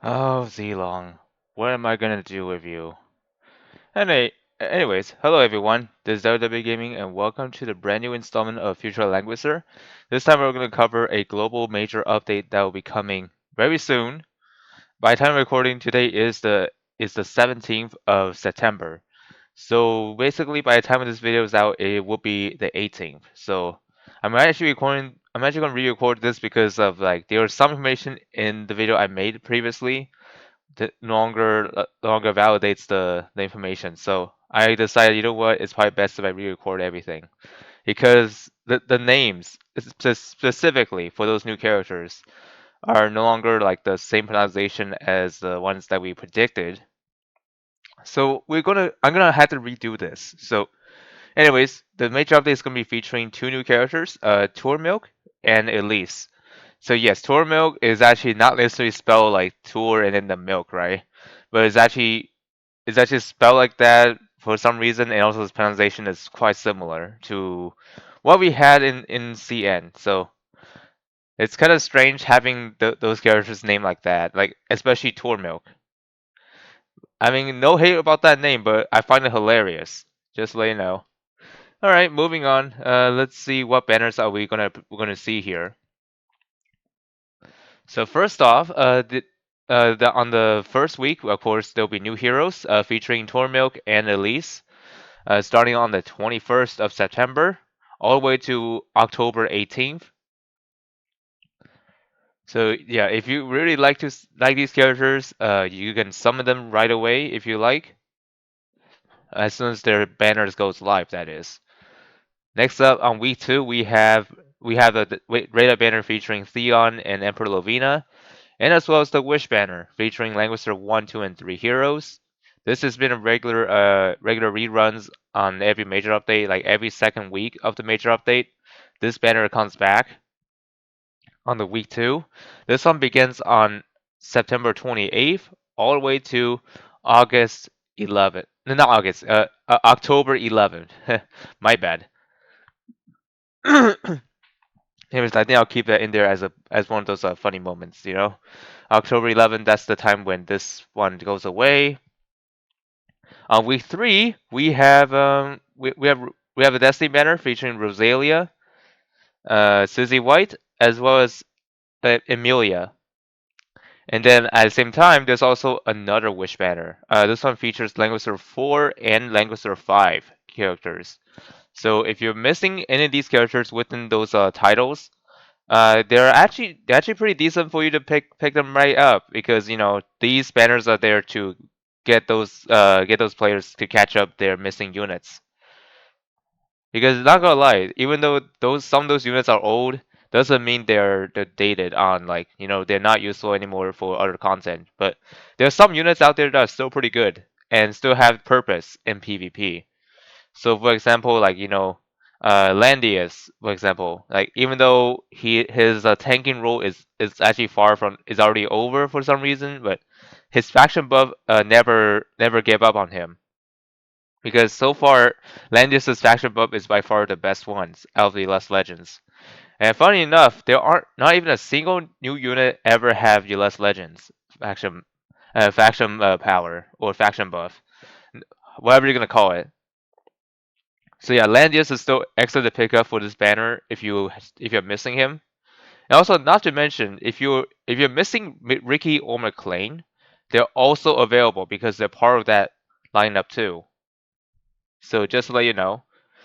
Oh, Zilong, what am I gonna do with you? Any, anyways, hello everyone. This is WWE Gaming, and welcome to the brand new installment of Future Langrisser. This time we're gonna cover a global major update that will be coming very soon. By the time of recording, today is the 17th of September. So basically, by the time of this video is out, it will be the 18th. So I'm actually gonna re-record this because of like there was some information in the video I made previously that no longer validates the information. So I decided, you know what, it's probably best if I re-record everything because the names specifically for those new characters are no longer like the same pronunciation as the ones that we predicted. So I'm gonna have to redo this. So anyways, the major update is gonna be featuring two new characters, Tourmilque and Elisse. So yes, Tourmilque is actually not necessarily spelled like tour and then the milk, right? But it's actually spelled like that for some reason, and also its pronunciation is quite similar to what we had in CN. So it's kind of strange having those characters named like that, like especially Tourmilque. I mean, no hate about that name, but I find it hilarious. Just to let you know. All right, moving on. Let's see what banners are we're gonna see here. So first off, on the first week, of course, there'll be new heroes featuring Tourmilk and Elise, starting on the 21st of September, all the way to October 18th. So yeah, if you really like these characters, you can summon them right away if you like, as soon as their banners goes live. That is. Next up on week two, we have the radar banner featuring Theon and Emperor Lovina, and as well as the Wish banner featuring Langrisser 1, 2, and 3 heroes. This has been a regular reruns on every major update, like every second week of the major update. This banner comes back on the week two. This one begins on September 28th all the way to August 11th. No, not August, October 11th. My bad. Anyways, I think I'll keep that in there as one of those funny moments, you know. October 11th, that's the time when this one goes away. On week three, we have a Destiny banner featuring Rosalia, Susie White, as well as Emilia. And then at the same time, there's also another Wish banner. This one features Langrisser 4 and Langrisser 5 characters. So if you're missing any of these characters within those titles, they're actually pretty decent for you to pick them right up because these banners are there to get those players to catch up their missing units. Because not gonna lie, even though some of those units are old, doesn't mean they're dated on, like, they're not useful anymore for other content. But there are some units out there that are still pretty good and still have purpose in PvP. So for example, like Landius, for example, like even though his tanking role is actually is already over for some reason, but his faction buff never gave up on him because so far Landius's faction buff is by far the best ones out of the Elite Legends. And funny enough, there aren't not even a single new unit ever have Elite Legends faction power or faction buff, whatever you're gonna call it. So yeah, Landius is still excellent to pick up for this banner if you're missing him. And also, not to mention, if you're missing Ricky or McLean, they're also available because they're part of that lineup too. So just to let you know,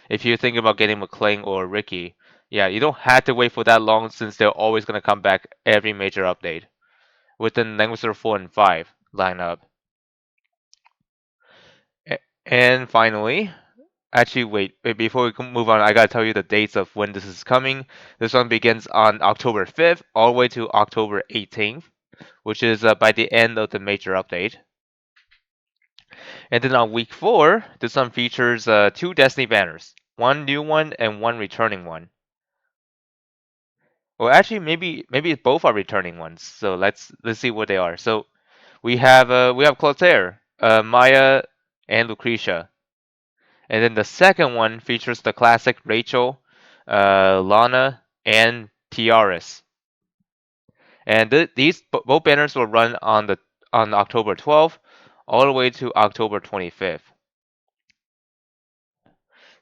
if you're thinking about getting McLean or Ricky, yeah, you don't have to wait for that long since they're always gonna come back every major update within Langrisser 4 and 5 lineup. And finally, actually, wait, before we move on, I gotta tell you the dates of when this is coming. This one begins on October 5th, all the way to October 18th, which is by the end of the major update. And then on week 4, this one features two Destiny banners, one new one and one returning one. Well, actually, maybe both are returning ones. So let's see what they are. So we have Clotaire, Maya, and Lucretia. And then the second one features the classic Rachel, Lana, and Tiaris. And both banners will run on the on October 12th, all the way to October 25th.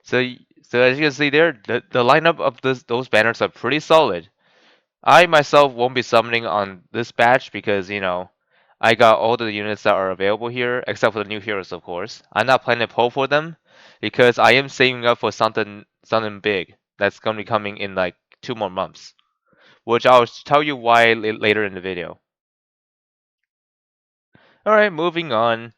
So as you can see there, the lineup of those banners are pretty solid. I myself won't be summoning on this batch because, I got all the units that are available here, except for the new heroes, of course. I'm not planning to pull for them because I am saving up for something big that's going to be coming in like 2 more months, which I'll tell you why later in the video. All right, moving on.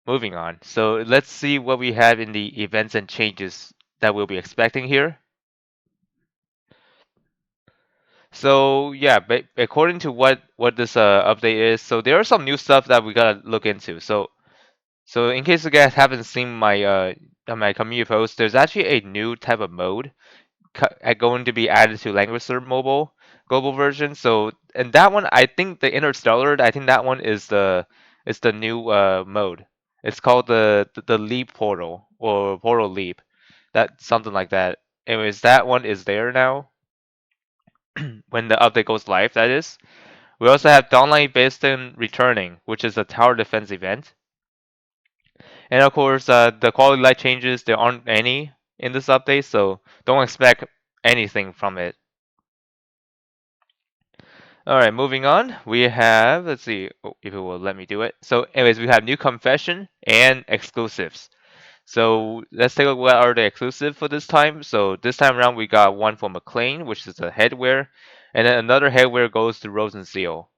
Moving on. So let's see what we have in the events and changes that we'll be expecting here. So yeah, according to what this update is, so there are some new stuff that we gotta look into. So in case you guys haven't seen my community post, there's actually a new type of mode going to be added to Langrisser mobile global version. So and that one, I think the Interstellar, I think that one is the new mode. It's called the Leap Portal or Portal Leap, that something like that. Anyways, that one is there now when the update goes live. That is. We also have Dawnlight Bastion returning, which is a tower defense event. And of course, the quality light changes, there aren't any in this update, so don't expect anything from it. Alright, moving on. We have, let's see if it will let me do it. So, anyways, we have new confession and exclusives. So, let's take a look what are the exclusive for this time. So, this time around, we got one for McLean, which is a headwear, and then another headwear goes to Rose and Seal.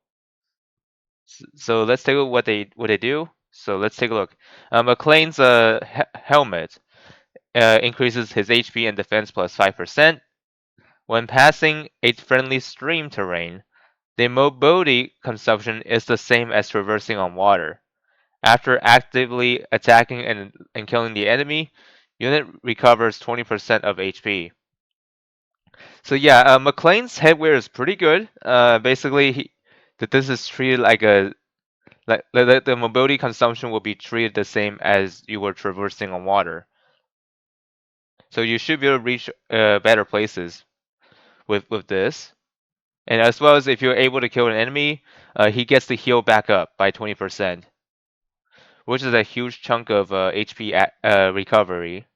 So let's take a look what they do. So let's take a look. McLean's helmet increases his HP and defense plus 5%. When passing a friendly stream terrain, the mobility consumption is the same as traversing on water. After actively attacking and killing the enemy, unit recovers 20% of HP. So yeah, McLean's headwear is pretty good. Basically, that this is treated like a like the mobility consumption will be treated the same as you were traversing on water. So you should be able to reach better places with this. And as well as if you're able to kill an enemy, he gets to heal back up by 20%, which is a huge chunk of HP recovery,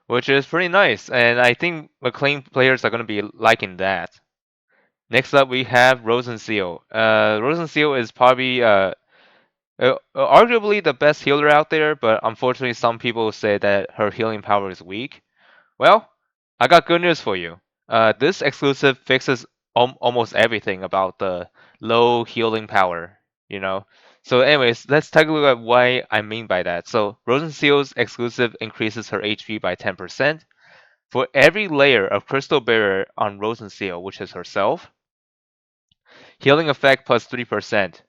which is pretty nice. And I think McLean players are going to be liking that. Next up, we have Rose and Seal. Rose and Seal is probably arguably the best healer out there, but unfortunately, some people say that her healing power is weak. Well, I got good news for you. This exclusive fixes almost everything about the low healing power, you know? So, anyways, let's take a look at what I mean by that. So, Rosen Seal's exclusive increases her HP by 10%. For every layer of crystal barrier on Rosen Seal, which is herself, healing effect plus 3%.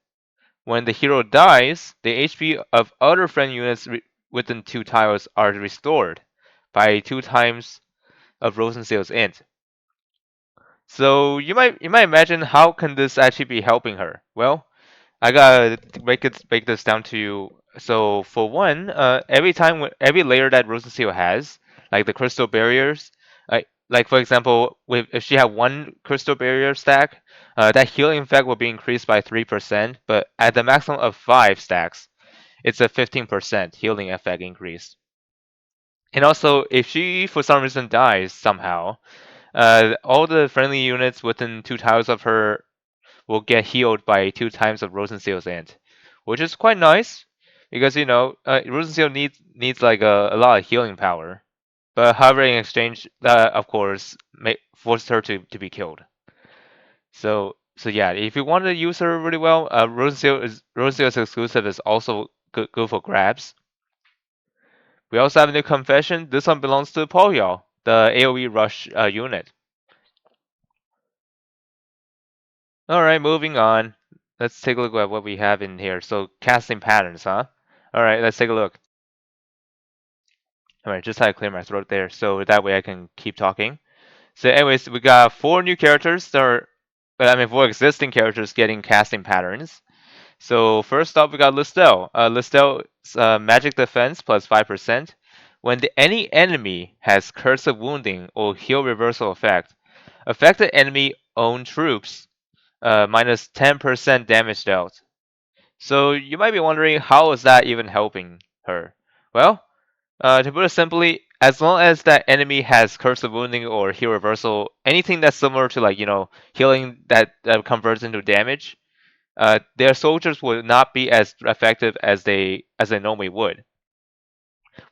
When the hero dies, the HP of other friend units within 2 tiles are restored by 2 times of Rosenseal's int. So you might imagine how can this actually be helping her? Well, I gotta break this down to you. So for one, every layer that Rosenseal has, like the crystal barriers, like for example, if she had one crystal barrier stack, that healing effect will be increased by 3%, but at the maximum of 5 stacks, it's a 15% healing effect increase. And also, if she for some reason dies somehow, all the friendly units within 2 tiles of her will get healed by 2 times of Rosenseal's int, which is quite nice because Rosenseal needs like a lot of healing power. But however, in exchange, of course, forced her to be killed. So yeah, if you want to use her really well, Rosenseal's exclusive is also good for grabs. We also have a new confession. This one belongs to Poyal, the AoE rush unit. Alright, moving on. Let's take a look at what we have in here. So, casting patterns, huh? Alright, let's take a look. Alright, just had to clear my throat there, so that way I can keep talking. So anyways, we got 4 new characters that are, 4 existing characters getting casting patterns. So first up, we got Listel. Listel's magic defense plus 5%. When any enemy has cursive wounding or heal reversal effect, affected enemy own troops minus 10% damage dealt. So you might be wondering, how is that even helping her? Well, to put it simply, as long as that enemy has curse of wounding or heal reversal, anything that's similar to like healing that converts into damage, their soldiers will not be as effective as they normally would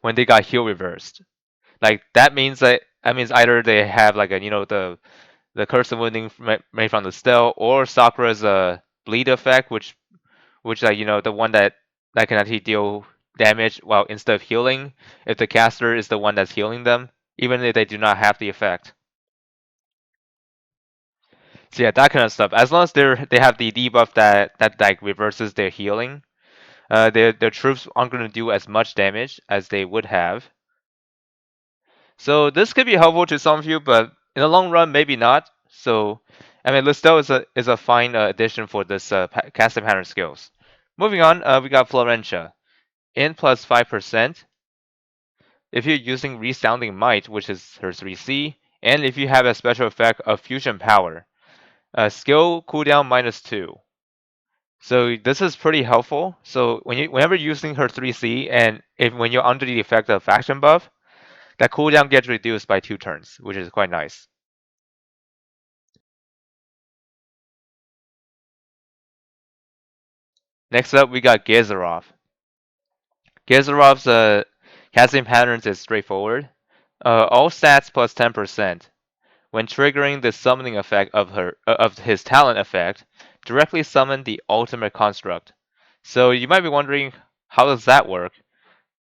when they got heal reversed. Like that means either they have like a the curse of wounding made from the spell, or Sakura's bleed effect, which like the one that can actually deal damage while instead of healing, if the caster is the one that's healing them, even if they do not have the effect. So yeah, that kind of stuff. As long as they have the debuff that like reverses their healing, their troops aren't going to do as much damage as they would have. So this could be helpful to some of you, but in the long run, maybe not. So, I mean, Listel is a fine addition for this casting pattern skills. Moving on, we got Florentia. In plus 5%. If you're using Resounding Might, which is her 3C, and if you have a special effect of Fusion Power, skill cooldown minus 2. So this is pretty helpful. So whenever using her 3C, and when you're under the effect of faction buff, that cooldown gets reduced by 2 turns, which is quite nice. Next up, we got Gezerov. Gezerov's casting patterns is straightforward. All stats plus 10%. When triggering the summoning effect of his talent effect, directly summon the ultimate construct. So you might be wondering, how does that work?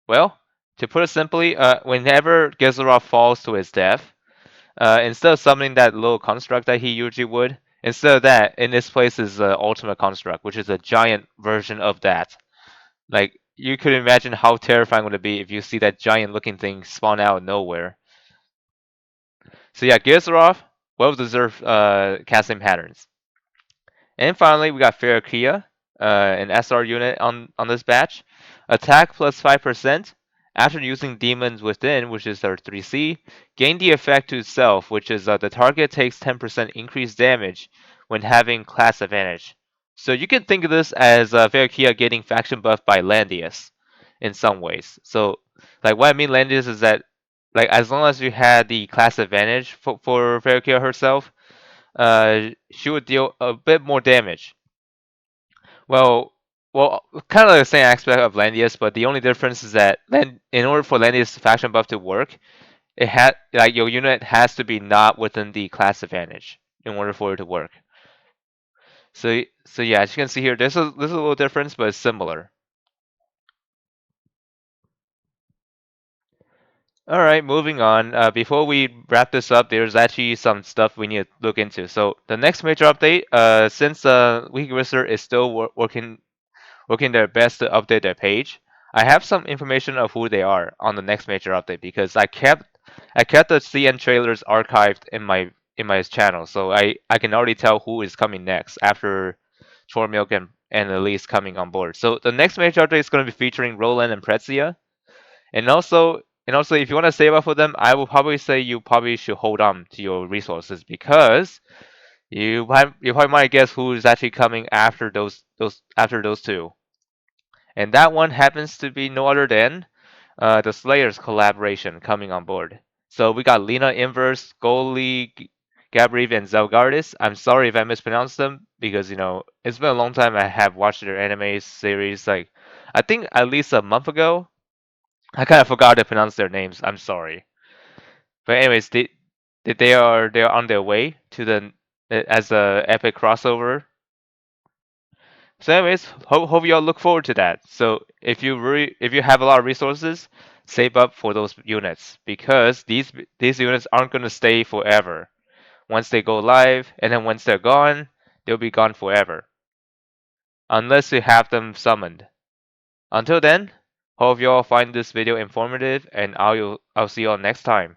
Well, to put it simply, whenever Gezerov falls to his death, instead of summoning that little construct that he usually would, instead of that, in its place is the ultimate construct, which is a giant version of that. Like, you could imagine how terrifying would it be if you see that giant looking thing spawn out of nowhere. So yeah, Gezerov, well-deserved casting patterns. And finally, we got Ferrokia, an SR unit on this batch. Attack plus 5%. After using Demons Within, which is our 3C, gain the effect to itself, which is the target takes 10% increased damage when having class advantage. So you can think of this as Ferrokia getting faction buff by Landius in some ways. So, like, what I mean Landius is that, like, as long as you had the class advantage for Ferrokia herself, she would deal a bit more damage. Well, well, kind of the same aspect of Landius, but the only difference is that in order for Landius faction buff to work, it had like your unit has to be not within the class advantage in order for it to work. So yeah, as you can see here, there's a little difference, but it's similar. All right, moving on. Before we wrap this up, there's actually some stuff we need to look into. So the next major update, since Langrisser is still working their best to update their page. I have some information of who they are on the next major update because I kept the CN trailers archived in my channel, so I can already tell who is coming next after Tourmilque and Elisse coming on board. So the next major update is going to be featuring Roland and Prezia, and also if you want to save up for them, I will probably say you probably should hold on to your resources because you probably might guess who is actually coming after those two. And that one happens to be no other than the Slayers collaboration coming on board. So we got Lena Inverse, Goli, Gabrieve, and Zelgardis. I'm sorry if I mispronounced them because it's been a long time I have watched their anime series. Like I think at least a month ago. I kind of forgot to pronounce their names. I'm sorry. But anyways, they are on their way to the as a epic crossover. So, anyways, hope y'all look forward to that. So, if you have a lot of resources, save up for those units because these units aren't gonna stay forever. Once they go live, and then once they're gone, they'll be gone forever unless you have them summoned. Until then, hope y'all find this video informative, and I'll see y'all next time.